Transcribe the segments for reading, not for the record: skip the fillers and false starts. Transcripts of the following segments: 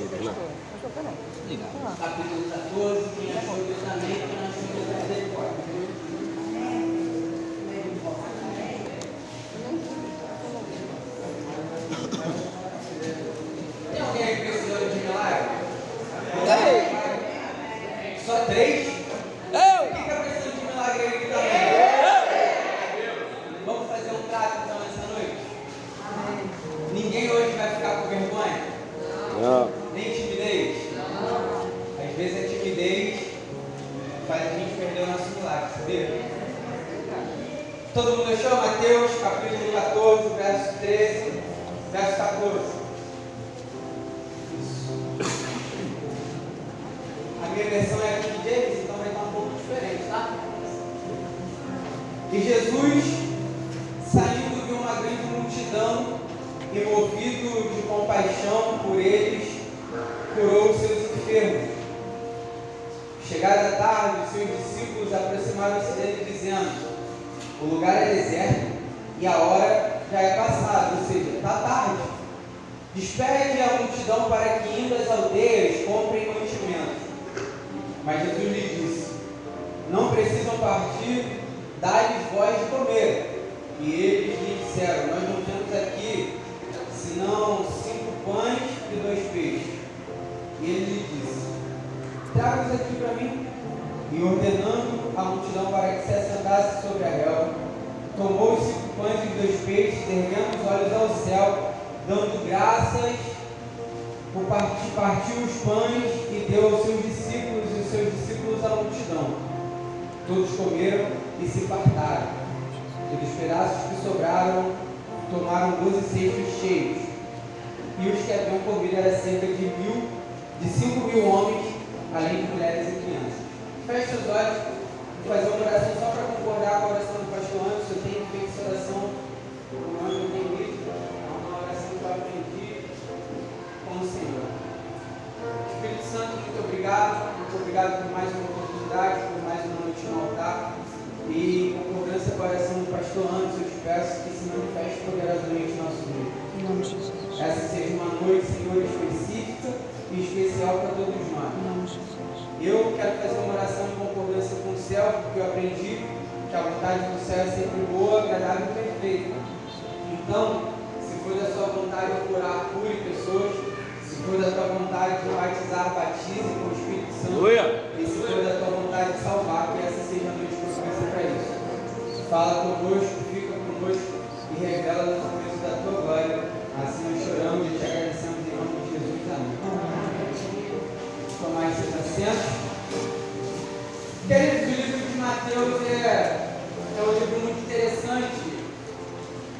Capítulo 14, quem achou o testamento, quem achou o misericórdia. Tem alguém aí precisando de milagre? Só 3? Quem está precisando de milagre aí também? Vamos fazer um trato então essa noite? Ninguém hoje vai ficar com vergonha? Não. Nem timidez? Às vezes a timidez faz a gente perder o nosso milagre, sabia? Todo mundo achou? Mateus capítulo 14, verso 13, verso 14. Isso. A minha versão é aqui de James, então vai estar um pouco diferente, tá? E Jesus, saindo de uma grande multidão e movido de compaixão por eles, curou os seus enfermos. Chegada a tarde, os seus discípulos aproximaram-se dele, dizendo: o lugar é deserto e a hora já é passada, ou seja, está tarde. Despede a multidão para que, indo às aldeias, comprem mantimento. Mas Jesus lhe disse: não precisam partir, dai-lhes vós de comer. E eles lhe disseram: nós não temos aqui senão 5 pães e 2 peixes. E ele lhe disse: traga-os aqui para mim. E ordenando a multidão para que se assentasse sobre a relva, tomou os 5 pães e 2 peixes, erguendo os olhos ao céu, dando graças, partiu os pães e deu aos seus discípulos, e os seus discípulos à multidão. Todos comeram e se fartaram. E dos pedaços que sobraram, tomaram 12 cestos cheios. E os que haviam comido era cerca de 5.000 homens, além de mulheres e crianças. Feche os olhos, vou fazer uma oração só para concordar com a oração do pastor Anderson. Eu tenho feito essa oração onde eu tenho ido. É uma oração que eu aprendi com o Senhor. Espírito Santo, muito obrigado. Muito obrigado por mais uma oportunidade, por mais uma noite no altar. E em concordância com a oração do pastor Anderson, eu te peço que se manifeste poderosamente no nosso meio. Em nome de Jesus. Essa seja uma noite, Senhor, específica e especial para todos nós. Em nome de Jesus. Eu quero fazer uma oração em concordância com o céu, porque eu aprendi que a vontade do céu é sempre boa, agradável e perfeita. Então, se for da sua vontade curar, cure pessoas. Se for da tua vontade de batizar, batize com o Espírito Santo. E se for da tua vontade de salvar, que essa seja a noite propícia para isso. Fala conosco, fica conosco e revela-nos o peso da tua glória. Assim nós choramos e te agradecemos em nome de Jesus. Amém. Tomar esses assentos. Queridos, o livro de Mateus é um livro muito interessante,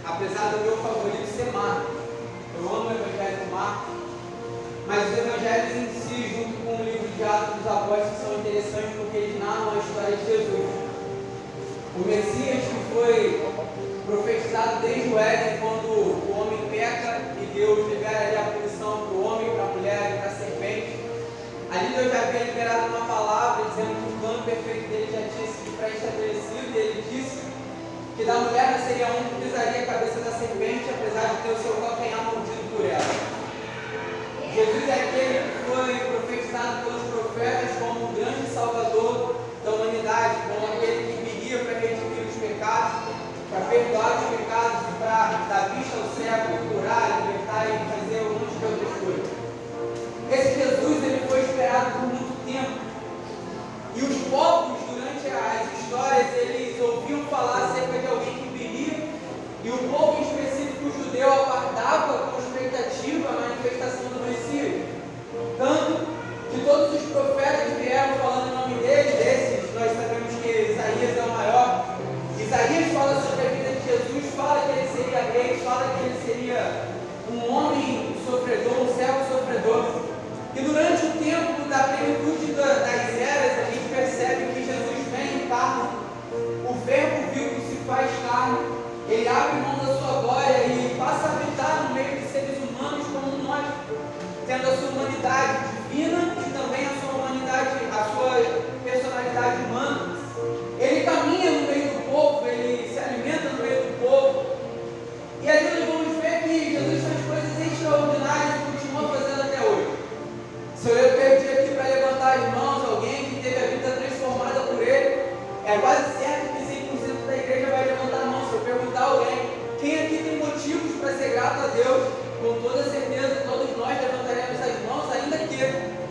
apesar do meu favorito ser Marcos. Eu amo o Evangelho de Marcos, mas os Evangelhos em si, junto com o livro de Atos dos Apóstolos, são interessantes porque eles narram a história de Jesus. O Messias que foi profetizado desde o Éden, quando o homem peca e Deus libera ali a punição para o homem, para a mulher e para a serpente. Ali Deus já havia liberado uma palavra dizendo que o plano perfeito dele já tinha sido pré-estabelecido, e ele disse que da mulher nasceria um que pisaria a cabeça da serpente, apesar de ter o seu calcanhar mordido por ela. Jesus é aquele que foi profetizado pelos profetas como o grande salvador da humanidade, como aquele que viria para redimir os pecados, para perdoar os pecados e para dar vista ao cego, curar, libertar e fazer um monte de outras coisas. Esse Jesus, ele foi esperado por muito tempo. E os povos, durante as histórias, eles ouviam falar acerca de alguém que viria. E o povo em específico, o judeu, aguardava com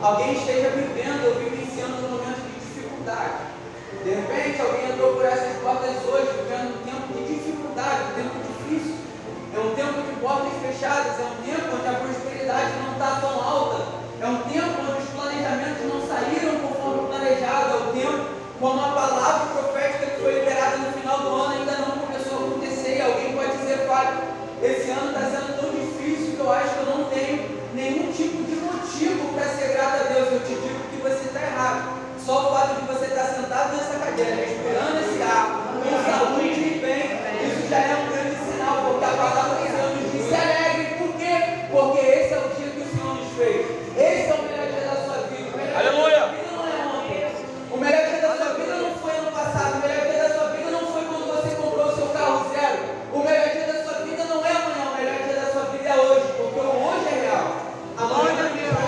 alguém esteja vivendo ou vivenciando um momento de dificuldade. De repente, alguém entrou por essas portas hoje, vivendo um tempo de dificuldade, um tempo difícil. É um tempo de portas fechadas, é um tempo onde a prosperidade não está tão alta. É um tempo onde os planejamentos não saíram conforme planejado. É um tempo como a palavra profética que foi liberada no final do ano ainda não começou a acontecer. E alguém pode dizer, pai, esse ano está sendo tão difícil que eu acho que eu não tenho nenhum tipo de motivo para ser grato a Deus. Eu te digo que você está errado. Só o fato de você estar sentado nessa cadeira, respirando esse ar, com saúde e bem, isso já é um grande sinal, porque a palavra do Senhor nos diz: se alegre. Por quê? Porque esse é o dia que o Senhor nos fez. Esse é o melhor dia da sua vida. O melhor dia da sua vida não é ontem. O melhor dia da sua vida não foi ano passado. O melhor dia da sua vida não foi quando você comprou o seu carro zero. O melhor dia da sua vida não é amanhã. O melhor dia da sua vida é hoje, porque o hoje é real. Amanhã é real.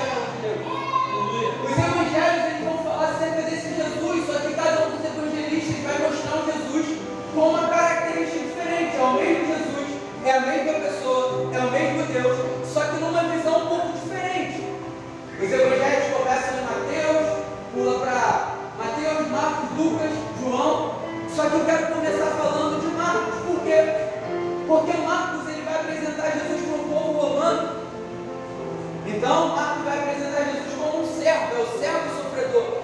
Os evangelhos eles vão falar acerca desse Jesus, só que cada um dos evangelistas vai mostrar um Jesus com uma característica diferente. É o mesmo Jesus, é a mesma pessoa, é o mesmo Deus, só que numa visão um pouco diferente. Os evangelhos começam em Mateus, pula para Mateus, Marcos, Lucas, João. Só que eu quero começar falando de Marcos. Por quê? Porque Marcos ele vai apresentar Jesus para o povo romano. Então Marcos vai apresentar Jesus como um servo, é o servo sofredor.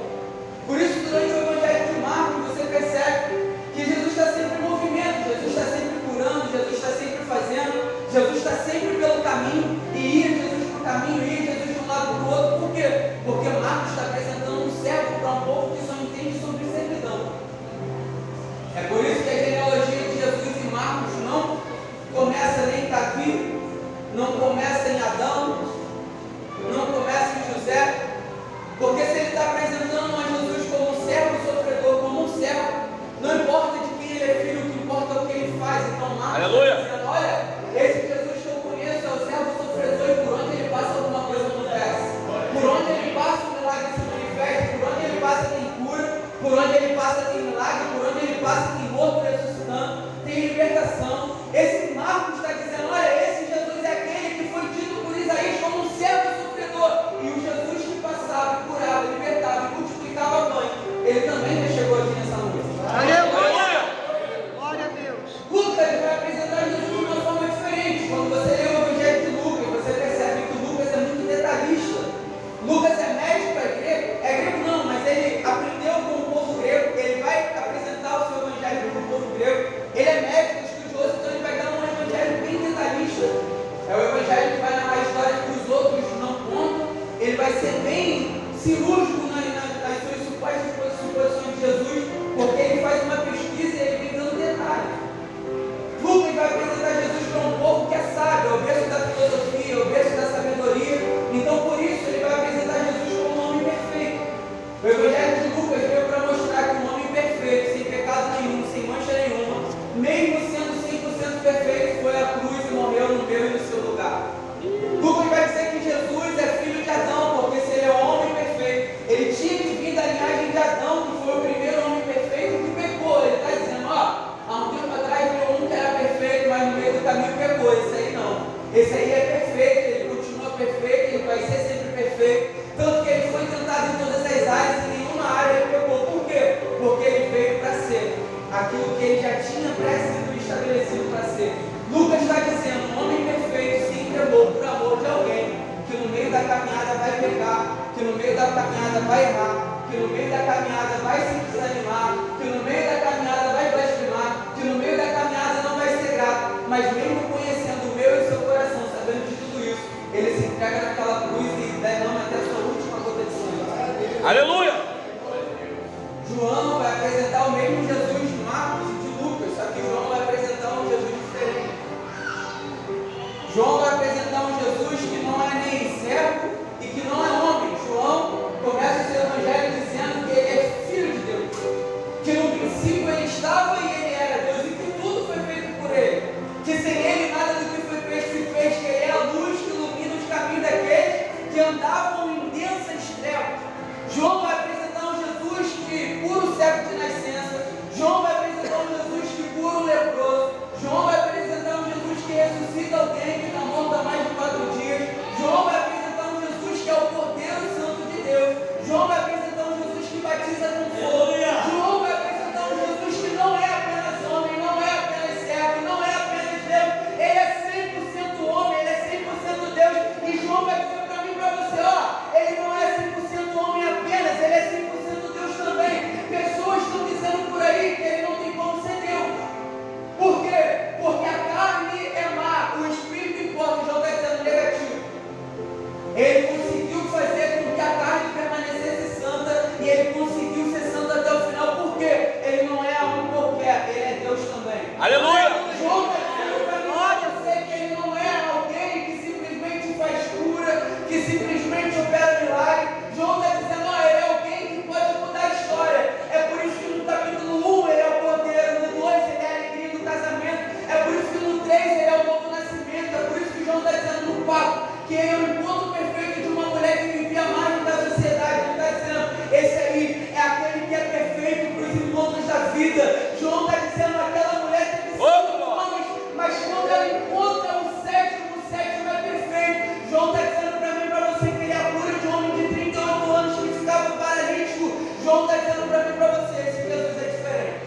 Por isso, durante o evangelho de Marcos, você percebe que Jesus está sempre em movimento, Jesus está sempre curando, Jesus está sempre fazendo, Jesus está sempre pelo caminho, e ia Jesus para o caminho, ia Jesus de um lado para o outro. Por quê? Porque Marcos está apresentando um servo para um povo que só entende sobre servidão. É por isso que a genealogia de Jesus em Marcos não começa nem em Davi, não começa em Adão, não começa em José, porque se ele está apresentando a Jesus como um servo sofredor, como um servo, não importa de quem ele é filho, o que importa é o que ele faz. Então Marcos está dizendo: olha, esse Jesus que eu conheço é o servo sofredor, e por onde ele passa alguma coisa acontece, por onde ele passa o milagre se manifesta, por onde ele passa tem cura, por onde ele passa tem milagre, por onde ele passa tem morto ressuscitando, tem libertação. Esse Marcos está dizendo: olha, esse Jesus é aquele que foi dito por Isaías como um servo sofredor, e o Jesus que passava, curava, libertava e multiplicava pães, ele também já chegou aqui nessa noite. Aleluia! Glória a Deus! Lucas vai apresentar Jesus de uma forma diferente. Quando você lê o evangelho de Lucas, você percebe que Lucas é muito detalhista. Lucas é médico, é grego não, mas ele aprendeu com o povo grego, ele vai apresentar o seu evangelho para o povo grego. Ele é médico, estudioso, então ele vai dar um evangelho bem detalhista. É o evangelho que vai narrar histórias que os outros não contam. Ele vai ser bem cirúrgico nas suas suposições de Jesus, porque ele faz uma pesquisa e ele vem dando detalhes. Lucas vai apresentar Jesus para um povo que é sábio, é o berço da filosofia, é o berço da sabedoria. Então, por isso, ele vai apresentar Jesus como um homem perfeito. O evangelho de Lucas veio para mostrar que um homem perfeito, sem pecado nenhum, sem mancha nenhuma, mesmo sendo 100% perfeito, foi à cruz e morreu no meu e no seu lugar. Lucas vai dizer que Jesus é filho de Adão, porque se ele é um homem perfeito, ele tinha que vir da linhagem de Adão, que foi o primeiro homem perfeito que pecou. Ele está dizendo: ó, há um tempo atrás veio um que era perfeito, mas no meio do caminho pecou. Esse aí não. Esse aí é perfeito, ele continua perfeito, ele vai ser sempre perfeito. Tanto que ele foi tentado em todas as áreas, em nenhuma área ele pecou. Por quê? Porque ele veio para ser aquilo que ele já tinha pré-sido estabelecido para ser. Lucas está dizendo: um homem perfeito se entregou por amor de alguém que no meio da caminhada vai pecar, que no meio da caminhada vai errar, que no meio da caminhada vai se desanimar, que no meio da caminhada vai blasfemar, que no meio da caminhada não vai ser grato, mas mesmo conhecendo o meu e o seu coração, sabendo de tudo isso, ele se entrega naquela cruz e derrama até a sua última gota de sangue. Aleluia! João vai apresentar o mesmo Jesus de Marcos e de Lucas, só que João vai apresentar um Jesus diferente. João vai apresentar um Jesus que não é nem servo e que não é homem. João começa o seu evangelho dizendo que ele é filho de Deus, que no princípio ele estava e ele era Deus, e que tudo foi feito por ele, que sem ele nada do que foi feito se fez, que ele é a luz que ilumina os caminhos daqueles que andavam em densas trevas. João vai Ele conseguiu fazer com que a carne permanecesse santa e ele conseguiu ser santo até o final, porque ele não é um qualquer, ele é Deus também. Aleluia! João está dizendo para mim, eu sei que ele não é alguém que simplesmente faz cura, que simplesmente opera milagre. João está dizendo, ele é alguém que pode mudar a história. É por isso que no capítulo 1 ele é o cordeiro, no 2 ele é a alegria do casamento, é por isso que no 3 ele é o novo nascimento, é por isso que João está dizendo no 4 que ele é o encontro perfeito de uma mulher que vivia a margem da sociedade. Ele está dizendo, esse aí é aquele que é perfeito para os encontros da vida. João está dizendo, aquela mulher teve 5 homens, mas quando ela encontra o sétimo é perfeito. João está dizendo para mim, para você, que ele é a cura de um homem de 38 anos que ficava paralítico. João está dizendo para mim, para você, esse Jesus é diferente.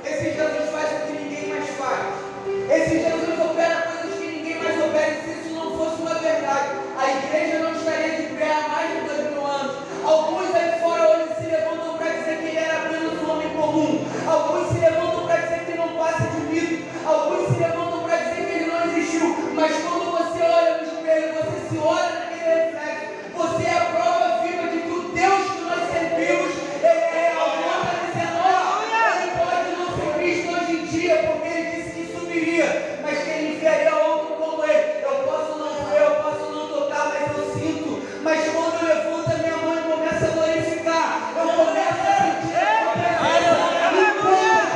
Esse Jesus faz o que ninguém mais faz. Esse Jesus opera coisas que ninguém mais opera. E se isso não fosse uma verdade, a igreja não estaria de pé há mais de 2000 anos. Alguns aí fora hoje se levantam para dizer que ele era apenas um homem comum. Alguns se levantam para dizer que não passa de mito. Alguns se levantam para dizer que ele não existiu. Mas quando você olha no espelho, você se olha naquele reflexo, você é a prova viva de que o Deus que nós servimos, ele é real. João está dizendo, ele pode não ser visto hoje em dia, porque ele disse que subiria, mas que ele enviaria outro como ele. Eu posso não ver, eu posso não tocar, mas eu sinto. Mas quando eu levanto a minha mão e começo a glorificar, eu começo a sentir a presença. Ele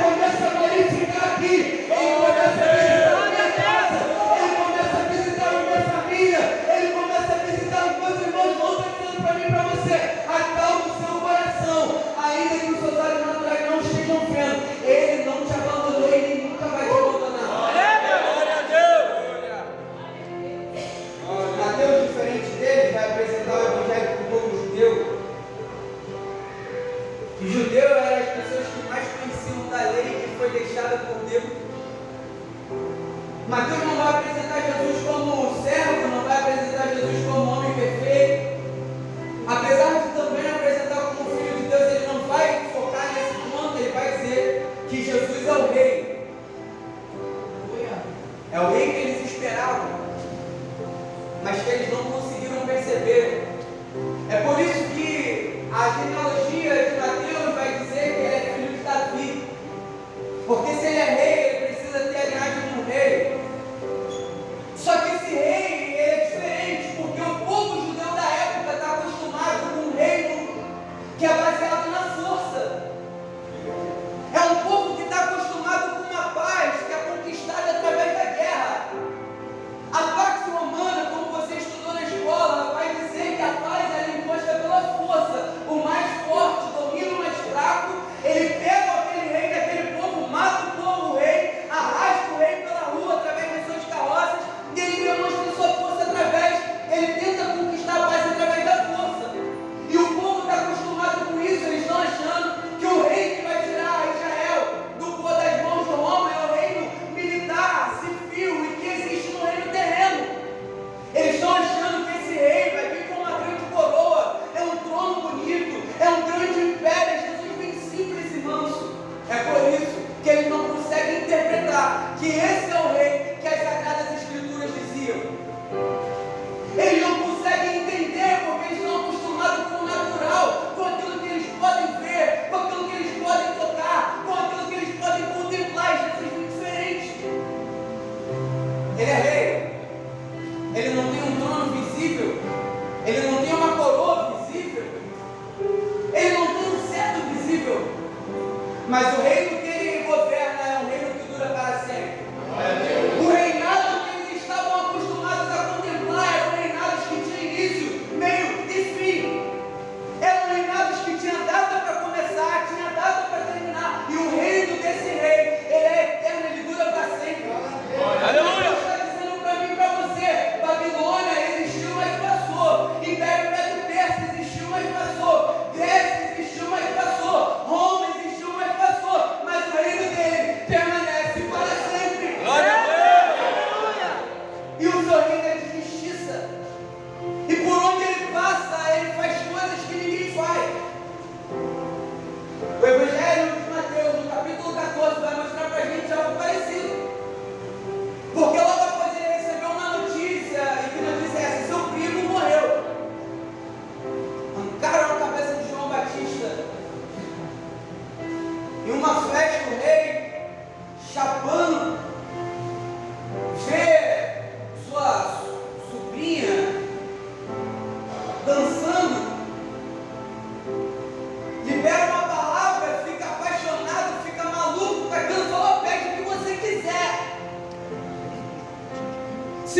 começa a glorificar aqui, ele começa a visitar a minha casa, ele começa a visitar a minha família, ele começa a visitar os meus irmãos. João está dizendo para mim e para você, acalma o seu coração, ainda que os seus olhos naturais não estejam vendo, ele não te abandonou e ele nunca vai te abandonar. Glória a Deus! Mateus, diferente dele, vai apresentar o evangelho para o povo judeu. E judeu eram as pessoas que mais conheciam da lei que foi deixada por Deus. Mateus não vai apresentar Jesus como servo, não vai apresentar Jesus como homem perfeito. Apesar de também apresentar como filho de Deus, ele não vai focar nesse ponto, ele vai dizer que Jesus é o rei. É o rei que eles esperavam, mas que eles não conseguiram perceber. É por isso que a genealogia de Mateus vai dizer que ele é filho de Davi. Porque se ele é rei, ele precisa ter a linhagem de um rei. Só que esse rei, ele é diferente, porque o povo judeu da época está acostumado com um reino que é baseado na força. É um povo que está acostumado com uma paz que é conquistada através da guerra. A Pax Romana, como você estudou na escola, vai dizer que a paz é imposta pela força. O mais forte domina o mais fraco, ele pega aquele rei daquele povo, mata o povo, o rei, arrasta o rei pela rua através das suas carroças, e ele demonstra sua força através, ele tenta conquistar a paz através da força. E o povo está acostumado com isso, eles estão achando que o rei que vai tirar Israel das mãos de Roma é o reino militar, civil, e que existe no reino terreno. Eles estão achando que esse rei vai vir com uma grande coroa, é um trono bonito, é um grande império. Jesus vem simples e manso. É por isso que eles não conseguem interpretar que esse é o rei que as Sagradas Escrituras diziam. Eles não conseguem entender porque eles estão acostumados com o natural, com aquilo que eles podem ver, com aquilo que eles podem tocar, com aquilo que eles podem contemplar. Jesus é diferente. Ele é rei. Ele não tem um trono visível. Ele não tem uma coroa visível. Ele não tem um cetro visível. Mas o reino que ele governa é um reino que dura para sempre. O reinado que eles estavam acostumados a contemplar eram reinados que tinham início, meio e fim. Eram reinados que tinham data para começar, tinha data para terminar. E o reino desse rei, ele é eterno, ele dura para sempre. Aleluia! Deus está dizendo para mim e para você, Babilônia existiu, mas passou. Império Medo-Persa existiu, mas passou. Grécia existiu, mas passou. Roma existiu, mas passou. Mas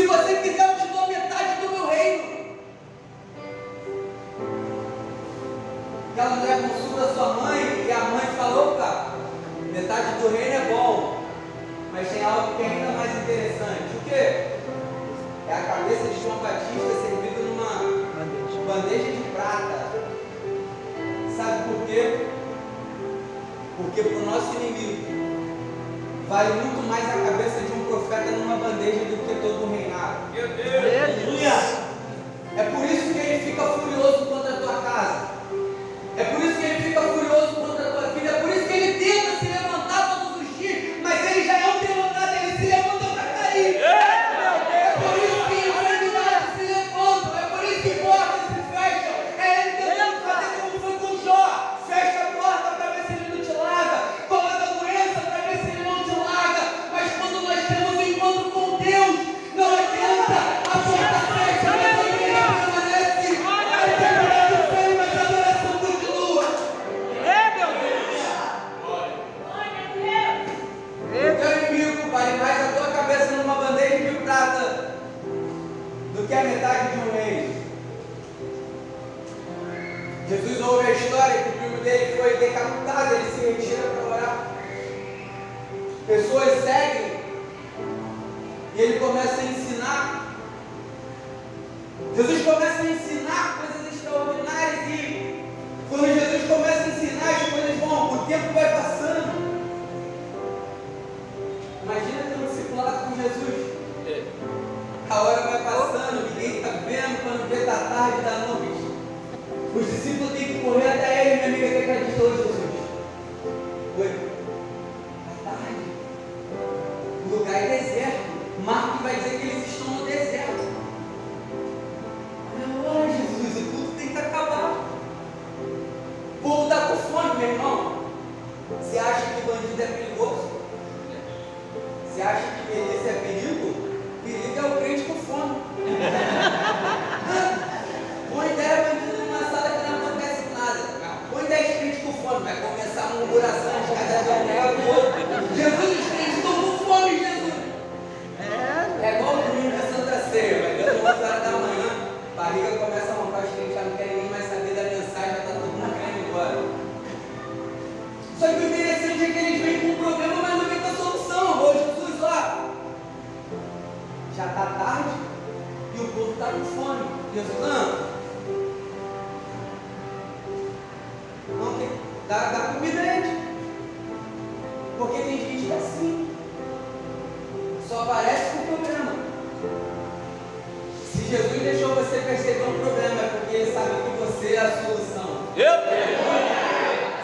Se você quiser, eu te dou metade do meu reino. Aquela mulher consulta a sua mãe e a mãe fala: opa, metade do reino é bom, mas tem algo que é ainda mais interessante. O quê? É a cabeça de João Batista servida numa bandeja de prata. Sabe por quê? Porque para o nosso inimigo vale muito mais a cabeça de um profeta numa bandeja do que todo o reinado. Meu Deus! É por isso que ele fica furioso contra a tua casa. É por isso que ele fica furioso contra a tua filha. É por isso que ele tenta se levantar todos os dias, mas ele já é um derrotado, ele se levanta para cair. É por isso que enfermidades se levantam, é por isso que portas se fecham. É ele tentando fazer como foi com Jó. Fecha a porta para ver se ele não te larga, coloca a doença para ver se ele não te larga. Mas quando nós temos um encontro com Deus, não adianta, a porta fecha, mas a igreja permanece. A eternidade vem, mas a adoração continua. O teu inimigo vale mais a tua cabeça numa bandeja de prata do que a metade de um rei. Jesus ouve a história que o primo dele foi decapitado, ele se retira para orar. Pessoas seguem e ele começa a ensinar. Jesus começa a ensinar coisas extraordinárias e quando Jesus começa a ensinar, as coisas vão, o tempo vai passando. Imagina ter um discipulado com Jesus. A hora vai passando, ninguém está vendo, quando vê da tarde, da noite. Os discípulos têm que correr até ele, minha amiga, que acreditou em Jesus. Oi? Da tarde. O lugar é deserto. Marcos vai dizer que eles estão no deserto. Olha, Jesus, o culto tem que acabar. O povo está com fome, meu irmão. Você acha que bandido é perigoso? Você acha que velhice é perigo? Perigo é o crente com fome. Boa ideia, bandido numa sala que não acontece nada. Põe 10 crentes com fome, vai começar a murmuração de cada dia do outro. Jesus, os crentes estão com fome, Jesus. É igual o domingo da Santa Ceia, vai dando 11 horas da manhã, a barriga começa a montar, os crentes já não querem nem mais saber da mensagem, já está todo mundo querendo ir embora. Só que o interessante é que eles vêm com um problema, mas não vem com a solução. Ô Jesus, ó, já está tarde e o povo está com fome. Jesus, não tem, dá comida a eles. Porque tem gente que é assim, só aparece com problema. Se Jesus deixou você perceber um problema, é porque ele sabe que você é a solução.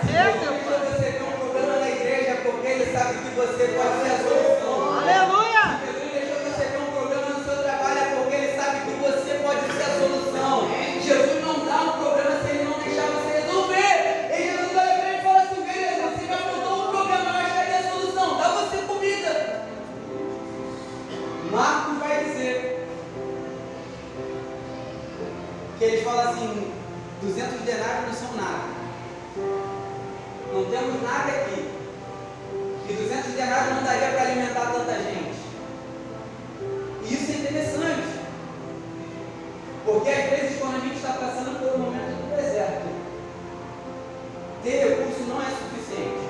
Se Jesus deixou você ver um problema na igreja, é porque ele sabe que você pode ser a solução. Aleluia! Se Jesus deixou você ver um problema no seu trabalho, é porque ele sabe que você pode ser a solução. Jesus não dá um problema se ele não deixar você resolver. E Jesus olha para ele e fala assim: beleza, você me apontou um problema, mas cadê a solução? Dá você comida. Marcos vai dizer que eles falam assim: 200 denários não são nada. Não temos nada aqui. E 200 denários não daria para alimentar tanta gente. E isso é interessante. Porque às vezes quando a gente está passando por um momento do deserto, ter recurso não é suficiente.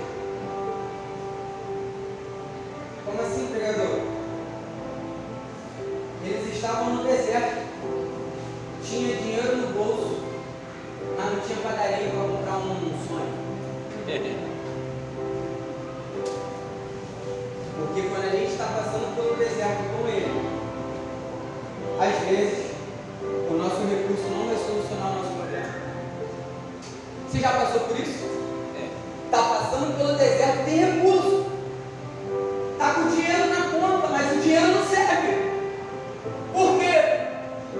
Como assim, pregador? Eles estavam no deserto. Tinha dinheiro no bolso, mas não tinha padaria para comprar um sonho. Porque quando a gente está passando pelo deserto com ele, às vezes o nosso recurso não vai solucionar o nosso problema. Você já passou por isso? Está passando pelo deserto, tem recurso. Está com dinheiro na conta, mas o dinheiro não serve. Por quê?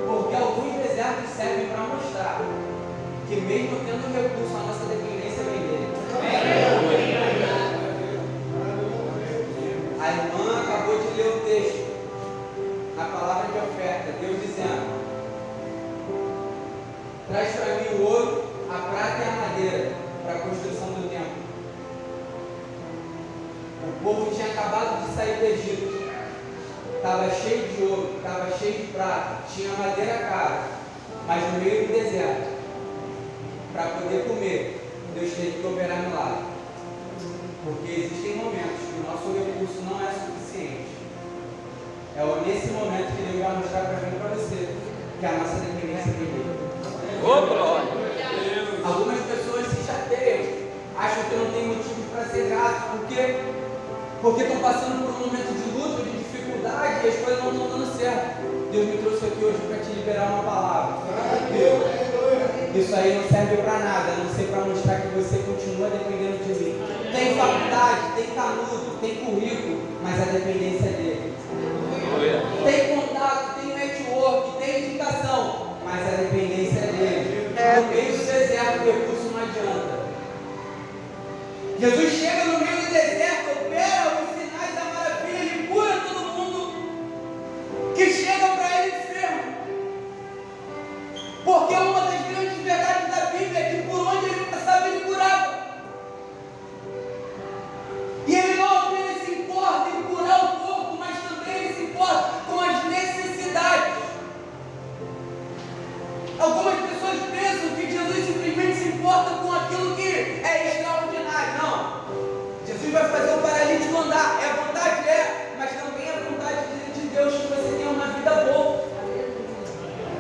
Porque alguns desertos servem para mostrar que mesmo tendo recurso, a nossa dependência vem dele. A irmã acabou de ler o texto, a palavra de oferta, Deus dizendo: traz para mim o ouro, a prata e a madeira para a construção do templo. O povo tinha acabado de sair do Egito. estava cheio de ouro, estava cheio de prata, tinha madeira cara, mas no meio do deserto, para poder comer, Deus teve que operar milagre. Porque existem momentos que o nosso recurso não é suficiente. É nesse momento que Deus vai mostrar para mim e para você que a nossa dependência é dele. Ô, glória! Algumas pessoas se chateiam, acham que não tem motivo para ser grato, porque estão passando por um momento de luta, de dificuldade, e as coisas não estão dando certo. Deus me trouxe aqui hoje para te liberar uma palavra. Isso aí não serve para nada, a não ser para mostrar que você continua dependendo de mim. Tem faculdade, tem canudo, tem currículo, mas a dependência é dele. Tem contato, tem network, tem indicação, mas a dependência é dele. No meio do deserto, o recurso não adianta. Jesus chega no meio do deserto, opera os sinais da maravilha, ele cura todo mundo que chega para ele enfermo. Porque uma das grandes verdades da Bíblia é que por onde ele passava, ele curava. E ele não apenas se importa em curar o corpo, mas também ele se importa com as necessidades. Algumas pessoas pensam que Jesus simplesmente se importa com aquilo que é extraordinário. Não. Jesus vai fazer o paralítico andar. É a vontade? É. Mas também é a vontade de Deus que você tenha uma vida boa.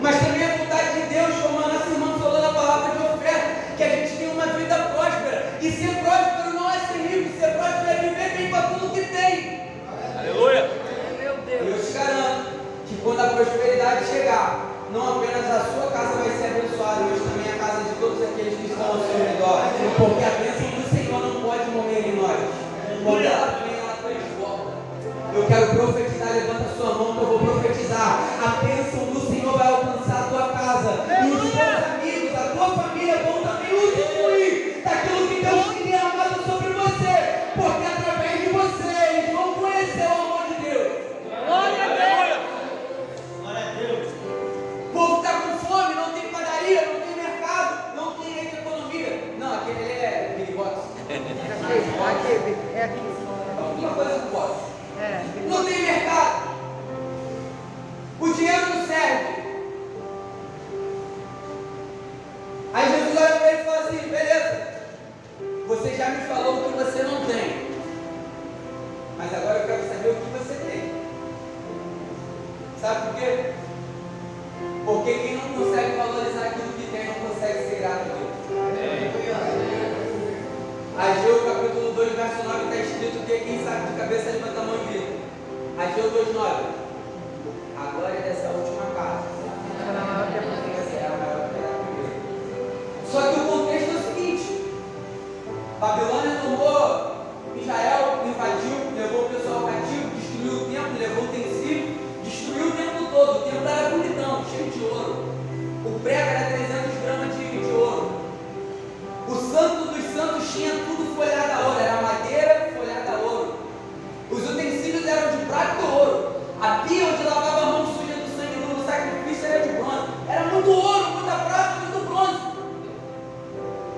Mas também é a vontade de Deus, como a nossa irmã falou na palavra de oferta, que a gente tenha uma vida próspera. E ser próspero não é ser rico. Ser próspero é viver bem com aquilo que tem. Aleluia! Meu Deus. Eu te garanto que quando a prosperidade chegar, não apenas a sua casa vai ser abençoada, mas também a casa de todos aqueles que estão ao seu redor. Porque a bênção do Senhor não pode morrer em nós. Quando ela vem, ela transforma. Eu quero profetizar, levanta a sua mão que eu vou profetizar. A bênção do Senhor vai alcançar a tua casa. E os teus amigos, a tua família vão também usufruir daquilo que Deus tem derramado sobre você. Porque através de você, eles vão conhecer o amor de Deus. Glória a Deus. O povo está com fome, não tem padaria, não tem mercado, não tem rede de economia. Não, aquele ali é Big Box. É aqui. Alguma coisa com box. É. Não tem mercado. O dinheiro não serve. Aí Jesus olha para ele e fala assim: beleza, você já me falou o que você não tem, mas agora eu quero saber o que você tem. Sabe por quê? Porque quem não consegue valorizar aquilo que tem, não consegue ser grato a Deus. Ageu capítulo 2, verso 9 está escrito que quem sabe de cabeça levanta a mão e grita. Ageu 2,9. A glória dessa última casa é a maior que a primeira. Só que o contexto é o seguinte: Babilônia tomou Israel, invadiu, levou o pessoal cativo, destruiu o templo, levou o utensílio, destruiu o templo todo. O templo era bonitão, cheio de ouro. O prego era 300 gramas de ouro. O santo dos santos tinha tudo folhado a ouro, era madeira folhada a ouro. Os utensílios eram de prata e ouro. A pia onde lavava a mão suja do sangue no sacrifício era de bronze. Era muito ouro, muita prata, muito bronze.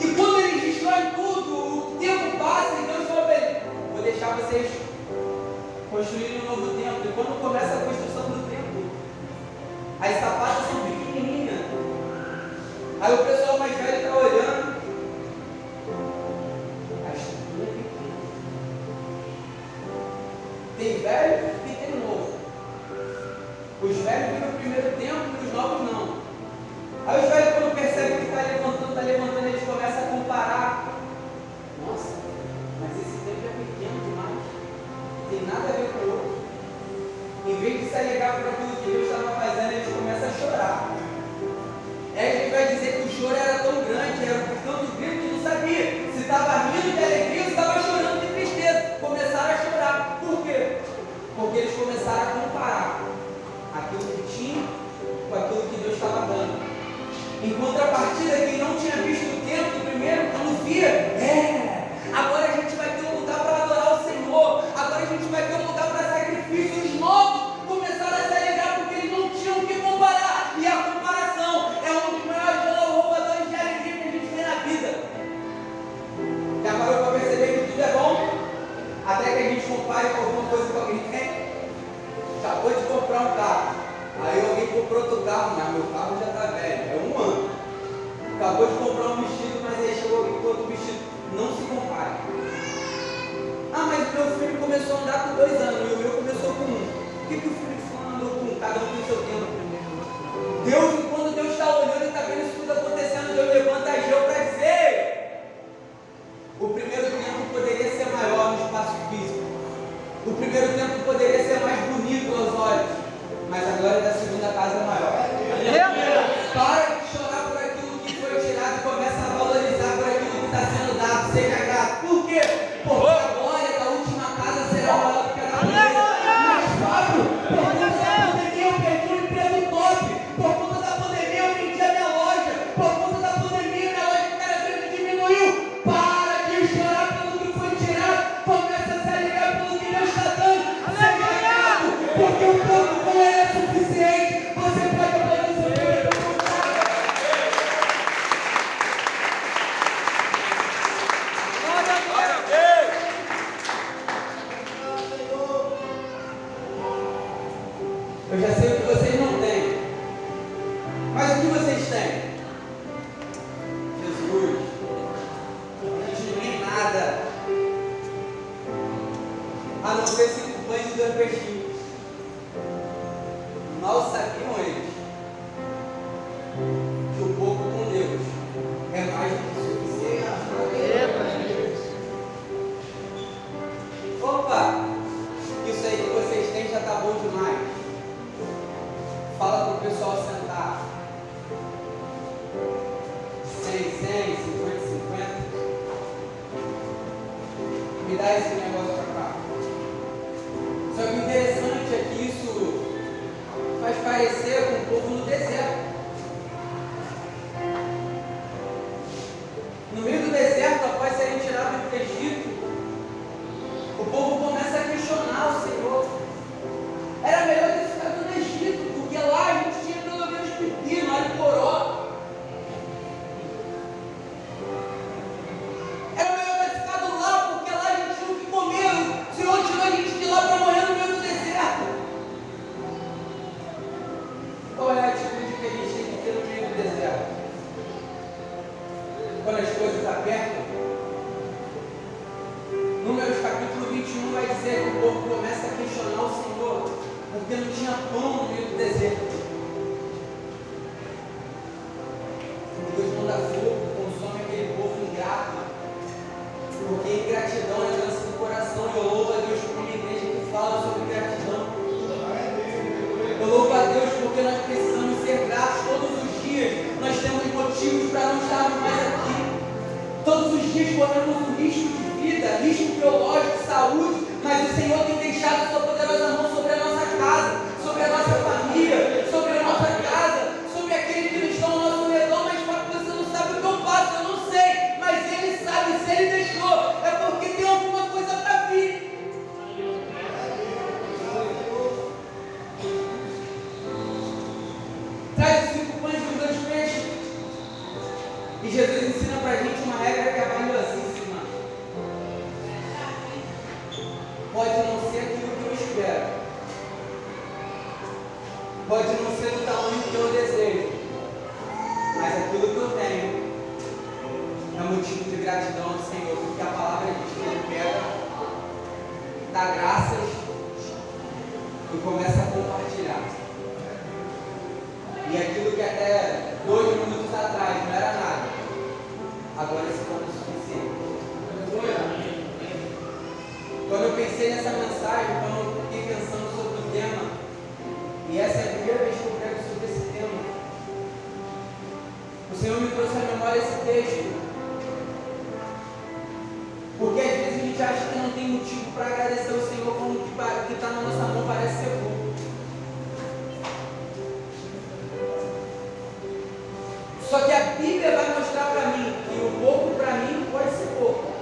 E quando eles destroem tudo, o tempo passa e Deus fala para ele: vou deixar vocês construírem um novo templo. E quando começa a construção do templo, as sapatas são pequenininhas. Aí o pessoal mais velho está olhando. A estrutura é pequena. Tem velho e tem novo. Os velhos viram o primeiro templo e os novos não. Aí os velhos, quando percebem que está levantando, eles começam a comparar. Nossa, mas esse templo é pequeno demais. Não tem nada a ver com o outro. Em vez de se alegar por aquilo que Deus estava fazendo, eles começam a chorar. Aí a gente vai dizer que o choro era tão grande, era por tanto grito que não sabia se estava rindo de alegria ou se estava chorando de tristeza. Começaram a chorar. Por quê? Porque eles começaram a comparar aquilo que tinha com aquilo que Deus estava dando. Em contrapartida, quem não tinha visto o templo primeiro, quando via, agora a gente vai ter um lugar para adorar o Senhor, agora a gente vai ter um lugar para sacrifícios novos. Começaram a se alegrar porque eles não tinham o que comparar. E a comparação é um dos maiores roubadores de alegria que a gente tem na vida. Já parou para perceber que tudo é bom? Até que a gente compare com alguma coisa que alguém tem? Já pode carro, mas meu carro já está velho, é 1 ano. Acabou de comprar um vestido, mas aí chegou aqui com outro vestido. Não se compare. Ah, mas meu filho começou a andar com 2 anos e o meu começou com 1. Por que o filho de fulano andou com 1? Cada um tem seu tempo. Deus, quando Deus está olhando e está vendo isso tudo acontecendo, Deus levanta Ageu para dizer: o primeiro tempo poderia ser maior no espaço físico. O primeiro tempo poderia ser mais bonito aos olhos, mas a glória da segunda casa é maior. Para de chorar por aquilo que foi tirado e começa a valorizar por aquilo que está sendo dado. Seja grato. Por quê? Porque a glória da última casa será maior do que a da primeira. Mas Fábio, por conta da pandemia eu perdi um emprego top. Por conta da pandemia eu vendi a minha loja. Por conta da pandemia minha loja que era grande diminuiu. Para de chorar pelo que foi tirado. Começa a se alegrar pelo que Deus está dando. Seja grato, porque o pouco não é suficiente. Você pode aplaudir o seu Deus. Glória a Deus. Eu já sei o que vocês não têm. Mas o que vocês têm? Jesus. A gente não tem nada. A não ser 5 pães e 2 peixinhos. Mal sabiam eles que o pouco com Deus é mais do que suficiente. Opa! Isso aí que vocês têm já está bom demais. Fala para o pessoal sentar. 100, 100, 50, 50. Me dá esse negócio para cá. Só que o interessante é que isso faz parecer com o povo no deserto. No meio do deserto, após serem tirados do Egito, o povo começa a questionar o Senhor. Era melhor ter ficado no Egito, porque lá a gente tinha pelo menos pepino, alho poró. Era melhor ter ficado lá, porque lá a gente tinha o que comer. O Senhor tirou a gente de lá para morrer no meio do deserto. Qual é a atitude que a gente tem que ter no meio do deserto? Quando as coisas apertam? Números capítulo 21 vai dizer que o povo começa a questionar o Senhor, porque não tinha pão no meio do deserto. Deus manda fogo, consome aquele povo ingrato, porque ingratidão é doença do coração. E eu louvo a Deus por uma igreja que fala sobre gratidão. Eu louvo a Deus porque nós precisamos ser gratos todos os dias. Nós temos motivos para não estarmos mais aqui. Todos os dias corremos um risco de vida, risco biológico, saúde, mas o Senhor tem deixado a sua poderosa mão sobre a nossa casa, sobre a nossa família, sobre a nossa casa, sobre aqueles que não estão ao nosso redor. Mas você não sabe o que eu faço, eu não sei, mas Ele sabe. Se Ele deixou, é porque tem alguma coisa para vir. Traz os 5 pães e os 2 peixes. E Jesus ensina para a gente uma regra que é valiosíssima. Pode não ser aquilo que eu espero. Pode não ser do tamanho que eu desejo. Mas aquilo que eu tenho é motivo de gratidão ao Senhor. Porque a palavra diz que Ele pega, dá graças e começa a compartilhar. E aquilo que até 2 minutos atrás não era nada, agora se torna suficiente. Quando eu pensei nessa mensagem, quando eu fiquei pensando sobre o tema, e essa é a primeira vez que eu prego sobre esse tema, o Senhor me trouxe à memória esse texto. Porque às vezes a gente acha que não tem motivo para agradecer ao Senhor, como o que está na nossa mão parece ser pouco. Só que a Bíblia vai mostrar para mim que o pouco para mim pode ser pouco,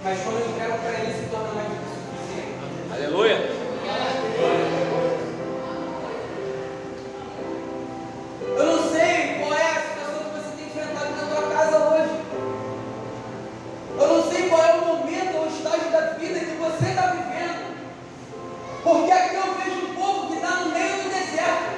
mas quando eu entrego para Ele se torna mais do que suficiente. Aleluia. Eu não sei qual é a situação que você tem enfrentado na tua casa hoje. Eu não sei qual é o momento ou o estágio da vida que você está vivendo. Porque aqui eu vejo um povo que está no meio do deserto.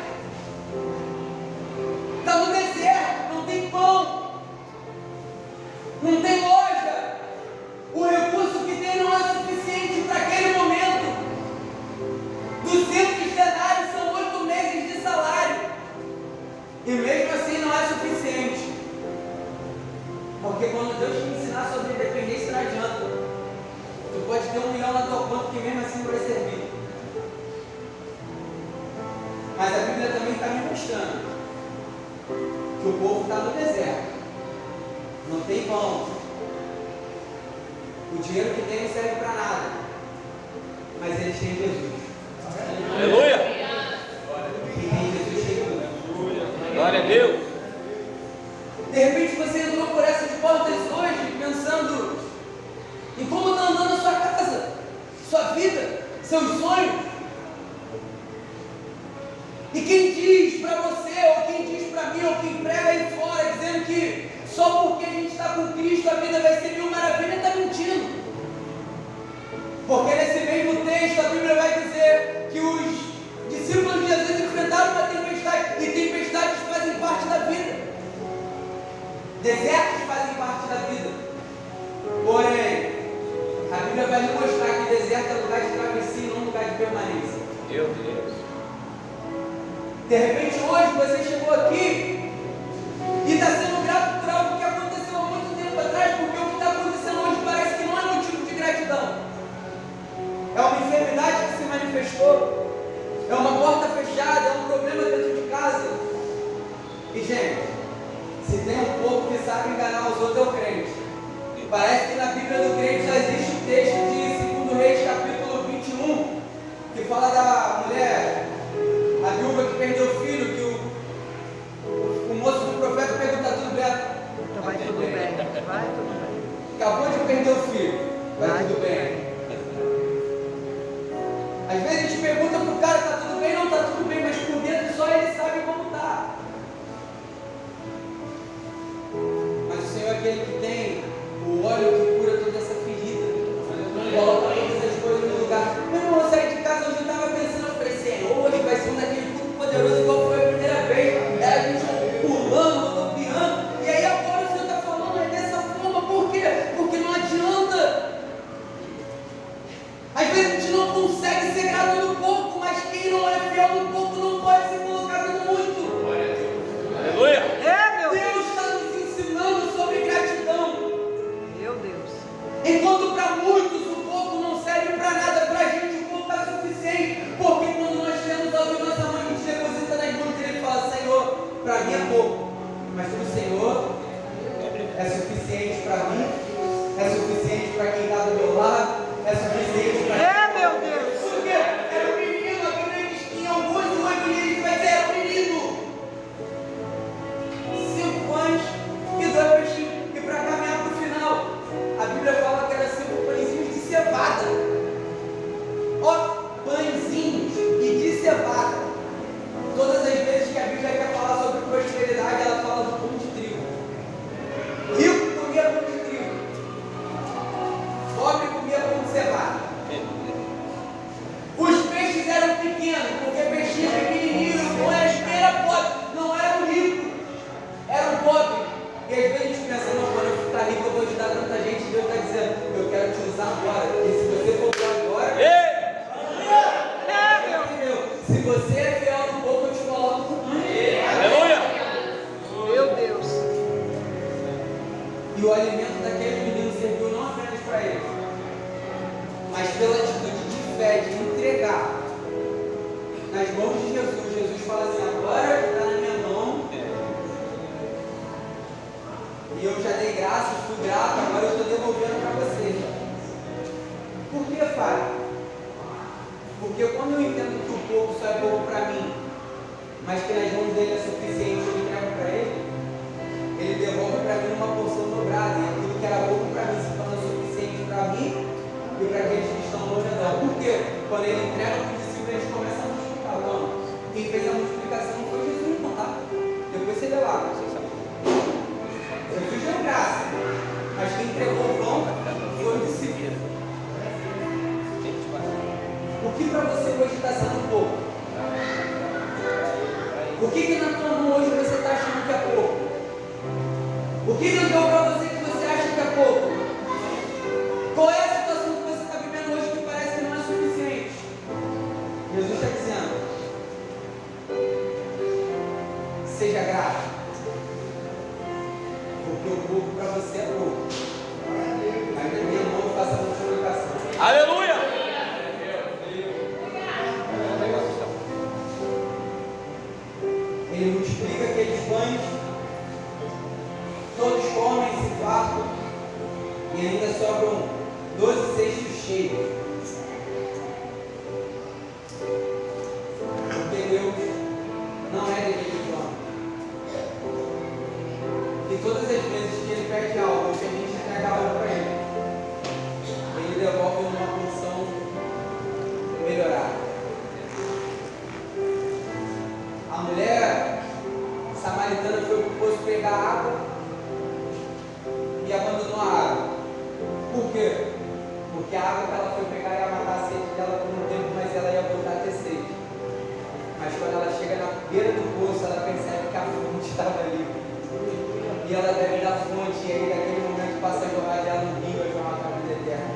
E mesmo assim não é suficiente. Porque quando Deus te ensinar sobre independência não adianta. Tu pode ter 1 milhão na tua conta que mesmo assim não vai servir. Mas a Bíblia também está me mostrando que o povo está no deserto. Não tem pão. O dinheiro que tem não serve para nada. Mas eles têm Jesus. Aleluia. Quem tem Jesus tem tudo. Glória a Deus. De repente você entrou por essas portas hoje pensando em como está andando a sua casa, sua vida, seus sonhos. E quem diz para você, ou quem diz para mim, ou quem prega aí fora, dizendo que só porque a gente está com Cristo a vida vai ser mil maravilhas, está mentindo. Porque nesse mesmo texto a Bíblia vai dizer que os discípulos de Jesus enfrentaram uma tempestade, e tempestades fazem parte da vida. Desertos fazem parte da vida. Porém, a Bíblia vai nos mostrar que deserto é lugar de travessia e não lugar de permanência. Meu Deus. De repente hoje você chegou aqui e está sendo grato por algo que aconteceu há muito tempo atrás, porque o que está acontecendo hoje parece que não é motivo de gratidão. É uma enfermidade que se manifestou, é uma porta fechada, é um problema dentro de casa. E gente, se tem um povo que sabe enganar os outros é o crente. Parece que na Bíblia do crente já existe o texto de 2 Reis capítulo 21, que fala da mulher, a viúva que perdeu o filho, que o moço do profeta pergunta: tudo bem? Vai tudo bem. Vai tudo bem. Acabou de perder o filho, vai tudo bem. Às vezes a gente pergunta para o cara: está tudo bem? Não está tudo bem, mas por dentro só ele sabe como está. Mas o Senhor é aquele que tem o óleo que cura toda essa ferida, coloca todas as coisas no lugar. Meu irmão, eu saí de casa hoje, eu estava pensando, eu falei: Senhor, hoje vai ser um daquele culto poderoso igual foi a primeira vez. Era a gente pulando, rodopiando, e aí agora o Senhor está falando dessa forma. Por quê? Porque não adianta. Às vezes a gente não consegue ser grato no pouco, mas quem não é fiel no pouco não pode ser colocado no muito. Aleluia. É, meu Deus. Deus está nos ensinando sobre gratidão. Meu Deus. Enquanto para muitos o pouco não serve para nada, para a gente o pouco é suficiente. Porque quando nós temos algo em nossa mão, a gente deposita nas mãos dele e fala: Senhor, para mim é pouco, mas para o Senhor é suficiente para mim, é suficiente para quem está do meu lado, é suficiente para É, meu Deus. Porque era um menino, a Bíblia diz que em alguns do evangelho vai dizer: era um menino. 5 pães e 2 peixinhos. E para caminhar para o final, a Bíblia fala que era 5 pãezinhos de cevada. Ó, pãezinhos e de cevada. Todas as vezes que a Bíblia quer falar sobre prosperidade, ela fala do pão de trigo. Rico comia pão de trigo, pobre comia pão de cevada. Os peixes eram pequenos, porque peixinho pequenininho, não era pobre, não era um rico, era um pobre. E às vezes a gente pensa: não, quando eu ficar rico eu vou ajudar tanta gente. Deus está dizendo: eu quero te usar agora. E se você for agora, entendeu? Se você é fiel no pouco, eu te coloco no muito. Aleluia. Meu Deus. E o alimento daquele menino serviu não apenas para ele, mas pela atitude de fé, de entregar nas mãos de Jesus. Jesus fala assim: agora está na minha mão, e eu já dei graças, fui grato, agora eu estou devolvendo para você. Por que, Pai? Porque quando eu entendo que o pouco só é pouco para mim, mas que nas mãos dele é suficiente, eu entrego para ele, ele devolve para mim uma porção dobrada, e aquilo que era pouco para mim se torna suficiente para mim e para aqueles que estão no redor. Por quê? Quando ele entrega para os discípulos, eles começam a multiplicar. Não, quem fez a multiplicação não foi Jesus, não, tá? Depois você vê lá. Jesus deu graça, mas quem entregou o pão foi o discípulo. O que para você hoje está sendo pouco? O que na tua mão hoje você está achando que é pouco? O que Deus deu para você que você acha que é pouco? Qual é a situação que você está vivendo hoje que parece que não é suficiente? Jesus está dizendo: Seja grato. Porque o pouco para você é pouco. Mas meu irmão faça a multiplicação. Aleluia. Ele multiplica aqueles pães, todos comem, se fartam, e ainda sobram 12 cestos cheios. Porque Deus não é daquele plano. E todas as vezes que Ele pede algo, que a gente entrega algo para Ele, Ele devolve numa função melhorada. A mulher samaritana foi para o poço pegar água e abandonou a água. Por quê? Porque a água que ela foi pegar ia matar a sede dela por um tempo, mas ela ia voltar a ter sede. Mas quando ela chega na beira do poço, ela percebe que a fonte estava ali. E ela deve dar fonte, e aí naquele momento passa a jorrar dela no rio, a jorrar para a vida eterna.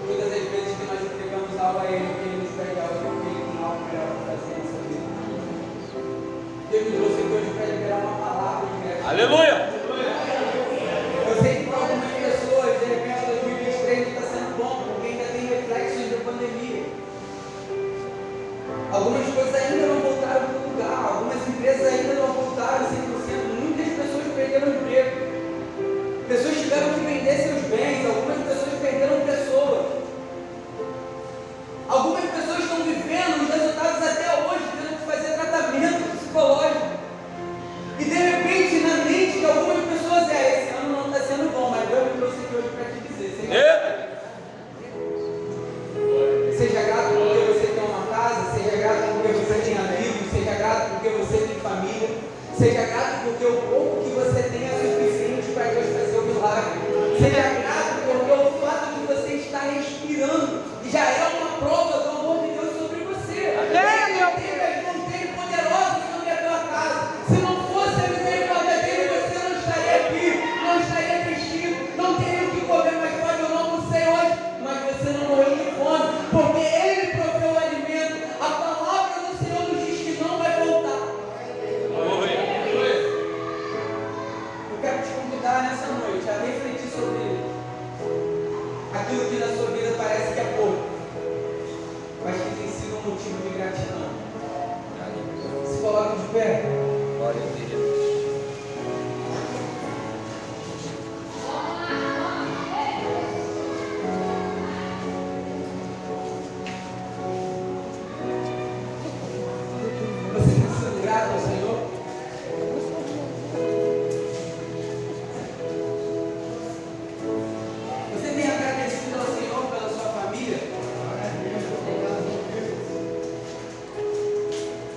Todas as vezes que nós entregamos algo a Ele, que Ele nos pede algo, porque Ele tem algo melhor para fazer na nossa vida. Deus me trouxe aqui hoje para liberar uma palavra de gratidão. Aleluia. Eu sei que para algumas pessoas, de repente, 2023 não está sendo bom, porque ainda tem reflexos da pandemia. Algumas coisas ainda não voltaram para o lugar, algumas empresas ainda não voltaram 100%, muitas pessoas perderam emprego, pessoas tiveram que vender seus bens, algumas pessoas perderam pessoas, algumas pessoas estão vivendo os resultados até hoje, tendo que fazer tratamento psicológico, e de repente na mente de algumas pessoas esse ano não está sendo bom, mas Deus me trouxe aqui hoje para te dizer, seja grato porque você tem uma casa, seja grato porque você tem amigos, seja grato porque você tem família, seja grato porque o pouco que você tem é suficiente para Deus fazer o milagre, seja grato porque o fato de você estar respirando já é uma prova do amor de Deus sobre você. Teve as mãos dele poderosas sobre a tua casa. Se não fosse a misericórdia dele, você não estaria aqui, não estaria vestido, não teria o que comer, mas pode eu não sei hoje, mas você não morreu de fome, porque Ele proveu o alimento. A palavra do Senhor nos diz que não vai voltar. Eu quero te convidar nessa noite a refletir sobre aquilo que na sua vida parece que é pouco, mas que tem sido um motivo de gratidão. Se coloque de pé. Glória a Deus. Você tem sido grato ao Senhor? Você tem agradecido ao Senhor pela sua família?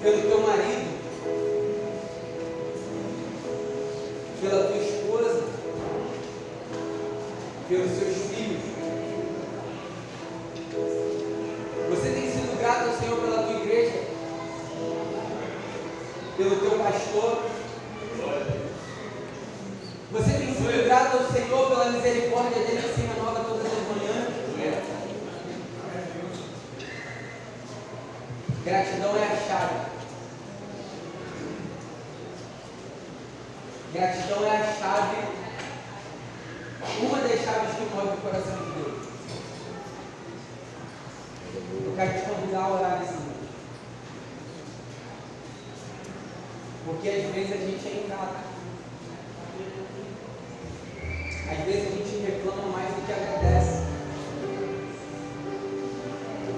Pelo teu marido? Pela tua esposa? Pelos seus filhos? Você tem sido grato ao Senhor pela tua igreja? Pelo teu pastor? Você tem sido grato ao Senhor pela misericórdia dele que se renova todas as manhãs? Gratidão é a chave. Gratidão é a chave, uma das chaves que move o coração de Deus. Eu quero te convidar a orar nessa noite. Porque às vezes a gente é ingrato. Às vezes a gente reclama mais do que agradece.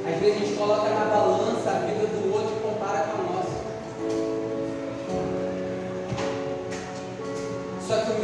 Às vezes a gente coloca na balança a vida do outro e compara com a nossa. Só que o